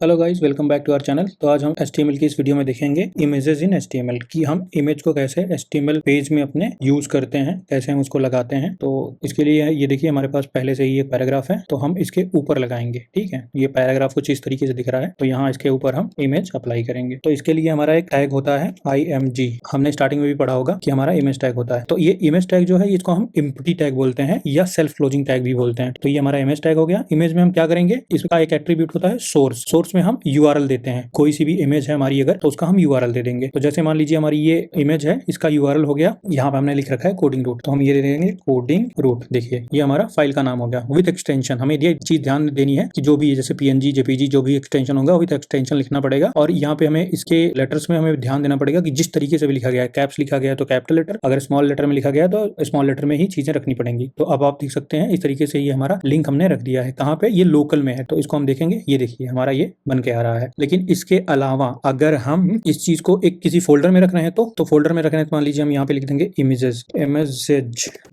Hello guys, welcome back to our channel. तो आज हम HTML की इस वीडियो में देखेंगे इमेजेस इन HTML कि हम इमेज को कैसे HTML पेज में अपने यूज करते हैं, कैसे हम उसको लगाते हैं। तो इसके लिए ये देखिए हमारे पास पहले से ही एक पैराग्राफ है, तो हम इसके ऊपर लगाएंगे। ठीक है, ये पैराग्राफ कुछ इस तरीके से दिख रहा है, तो यहाँ इसके ऊपर हम इमेज अप्लाई करेंगे। तो इसके लिए हमारा एक टैग होता है IMG। हमने स्टार्टिंग में भी पढ़ा होगा कि हमारा इमेज टैग होता है। तो ये इमेज टैग जो है इसको हम एम्प्टी टैग बोलते हैं या सेल्फ क्लोजिंग टैग भी बोलते हैं। तो ये हमारा इमेज टैग हो गया। इमेज में हम क्या करेंगे, इसका एक एट्रीब्यूट होता है सोर्स में हम URL देते हैं। कोई सी भी इमेज है हमारी अगर, तो उसका हम URL दे देंगे। तो जैसे मान लीजिए हमारी ये इमेज है, इसका URL हो गया, यहाँ पे हमने लिख रखा है कोडिंग रूट, तो हम ये दे देंगे कोडिंग रूट। देखिए ये हमारा फाइल का नाम हो गया विद एक्सटेंशन। हमें ये चीज ध्यान देनी है कि जो भी जैसे PNG JPG जो भी एक्सटेंशन होगा विद एक्सटेंशन लिखना पड़ेगा। और यहाँ पे हमें इसके लेटर्स में हमें ध्यान देना पड़ेगा कि जिस तरीके से भी लिखा गया है, कैप्स लिखा गया है तो कैपिटल लेटर, अगर स्मॉल लेटर में लिखा गया है तो स्मॉल लेटर में ही चीजें रखनी पड़ेंगी। तो अब आप देख सकते हैं इस तरीके से ये हमारा लिंक हमने रख दिया है। कहाँ पे, ये लोकल में है, तो इसको हम देखेंगे। ये देखिए हमारा ये बन के आ रहा है। लेकिन इसके अलावा अगर हम इस चीज को एक किसी फोल्डर में रख रहे हैं तो फोल्डर में रख रहे हैं, तो मान लीजिए हम यहाँ पे लिख देंगे इमेजेस,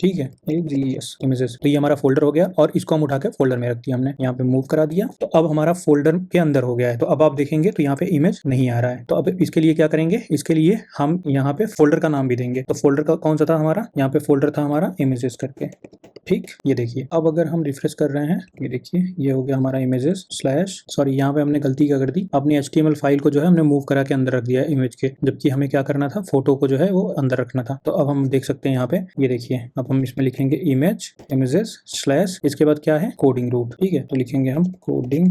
ठीक है, इमेजेस। तो ये हमारा फोल्डर हो गया और इसको हम उठा के फोल्डर में रख दिया, हमने यहाँ पे मूव करा दिया। तो अब हमारा फोल्डर के अंदर हो गया है। तो अब आप देखेंगे तो यहाँ पे इमेज नहीं आ रहा है। तो अब इसके लिए क्या करेंगे, इसके लिए हम यहाँ पे फोल्डर का नाम भी देंगे। तो फोल्डर का कौन सा था हमारा, यहाँ पे फोल्डर था हमारा इमेजेस करके। ठीक, ये देखिए अब अगर हम रिफ्रेश कर रहे हैं, ये देखिए ये हो गया हमारा इमेजेस स्लैश, सॉरी यहाँ पे हमने गलती क्या कर दी, अपनी HTML फाइल को जो है हमने मूव करा के अंदर रख दिया है इमेज के, जबकि हमें क्या करना था, फोटो को जो है वो अंदर रखना था। तो अब हम देख सकते हैं यहाँ पे, ये देखिए अब हम इसमें लिखेंगे इमेजेस स्लैश, इसके बाद क्या है, कोडिंग रूट। ठीक है, तो लिखेंगे हम कोडिंग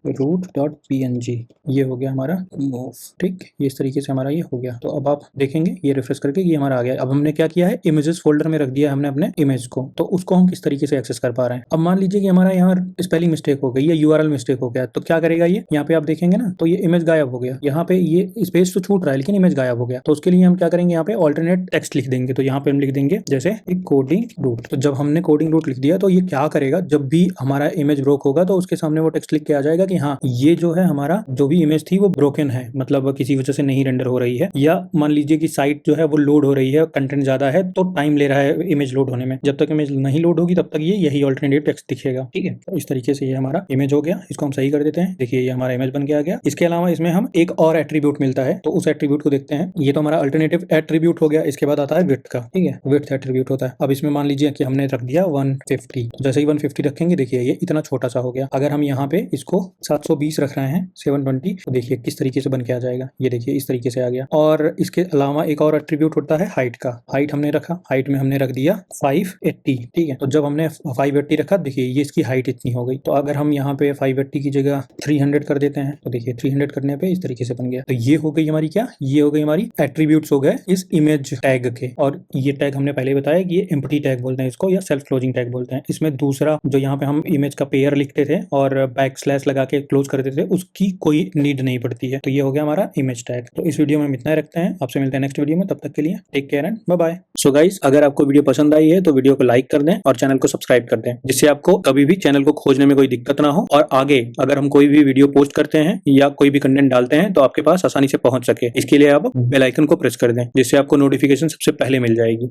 रूट डॉट PNG। ये हो गया हमारा मूव। ठीक, ये इस तरीके से हमारा ये हो गया। तो अब आप देखेंगे ये रिफ्रेश करके ये हमारा आ गया। अब हमने क्या किया है, इमेजेस फोल्डर में रख दिया है हमने अपने इमेज को। तो उसको हम किस तरीके से एक्सेस कर पा रहे हैं। अब मान लीजिए कि हमारा यहाँ स्पेलिंग मिस्टेक हो गई या URL मिस्टेक हो गया, तो क्या करेगा ये, यहाँ पे आप देखेंगे ना, तो ये इमेज गायब हो गया। यहाँ पे ये स्पेस तो छूट रहा है लेकिन इमेज गायब हो गया। तो उसके लिए हम क्या करेंगे, यहाँ पे ऑल्टरनेट टेक्स्ट लिख देंगे। तो यहाँ पे हम लिख देंगे जैसे कोडिंग रूट। तो जब हमने कोडिंग रूट लिख दिया तो ये क्या करेगा, जब भी हमारा इमेज ब्रोक होगा तो उसके सामने वो टेक्स्ट लिख के आ जाएगा कि हाँ ये जो है हमारा जो भी इमेज थी वो ब्रोकन है, मतलब किसी वजह से नहीं रेंडर हो रही है। या मान लीजिए कि साइट जो है वो लोड हो रही है, कंटेंट ज्यादा है तो टाइम ले रहा है इमेज लोड होने में। जब तक इमेज नहीं लोड होगी तब तक ये यही ऑल्टरनेटिव टेक्स्ट दिखेगा। ठीक है, तो इस तरीके से ये हमारा इमेज हो गया। इसको हम सही कर देते हैं। देखिए ये हमारा इमेज बन के आ गया। इसके अलावा इसमें हम एक और एट्रीब्यूट मिलता है, तो उस एट्रीब्यूट को देखते हैं। ये तो हमारा अल्टरनेटिव एट्रीब्यूट हो गया। इसके बाद आता है विड्थ का। ठीक है, विड्थ एट्रीब्यूट होता है। अब इसमें मान लीजिए कि हमने रख दिया 150, जैसे ही 150 रखेंगे देखिए ये इतना छोटा सा हो गया। अगर हम यहाँ पे इसको 720 रख रहे हैं 720, तो देखिए किस तरीके से बन के आ जाएगा। ये देखिए इस तरीके से आ गया। और इसके अलावा एक और एट्रीब्यूट होता है हाइट का। हाइट हमने रखा, हाइट में हमने रख दिया 580। ठीक है, तो जब हमने 580 रखा देखिए ये इसकी हाइट इतनी हो गई। तो अगर हम यहाँ पे 580 की जगह 300 कर देते हैं तो देखिए 300 करने पे इस तरीके से बन गया। तो ये हो गई हमारी क्या, ये हो गई हमारी एट्रीब्यूट्स हो गए इस इमेज टैग के। और ये टैग हमने पहले बताया कि ये एम्प्टी टैग बोलते हैं इसको, या सेल्फ क्लोजिंग टैग बोलते हैं। इसमें दूसरा जो यहाँ पे हम इमेज का पेयर लिखते थे और बैक स्लैश लगा के क्लोज करते थे, उसकी कोई नीड नहीं पड़ती है। तो ये हो गया हमारा इमेज टैग। तो इस वीडियो में हम इतना ही रखते हैं, आपसे मिलते हैं नेक्स्ट वीडियो में। तब तक के लिए take care and bye bye. So guys, अगर आपको वीडियो पसंद आई है तो वीडियो को लाइक कर दें और चैनल को सब्सक्राइब कर दें, जिससे आपको कभी भी चैनल को खोजने में कोई दिक्कत ना हो और आगे अगर हम कोई भी वीडियो पोस्ट करते हैं या कोई भी कंटेंट डालते हैं तो आपके पास आसानी से पहुंच सके। इसके लिए आप बेल आइकन को प्रेस कर दें, जिससे आपको नोटिफिकेशन सबसे पहले मिल जाएगी।